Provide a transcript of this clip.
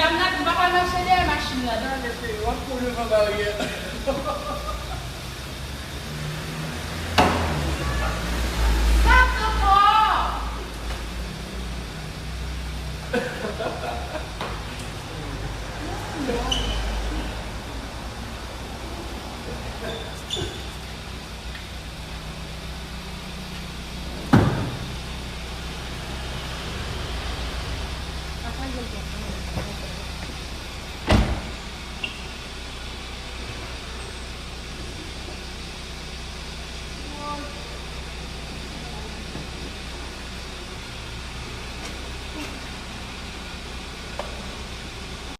Bernard, baka lang siya na machine na doon. Wag po yung kabaya. Sakto po!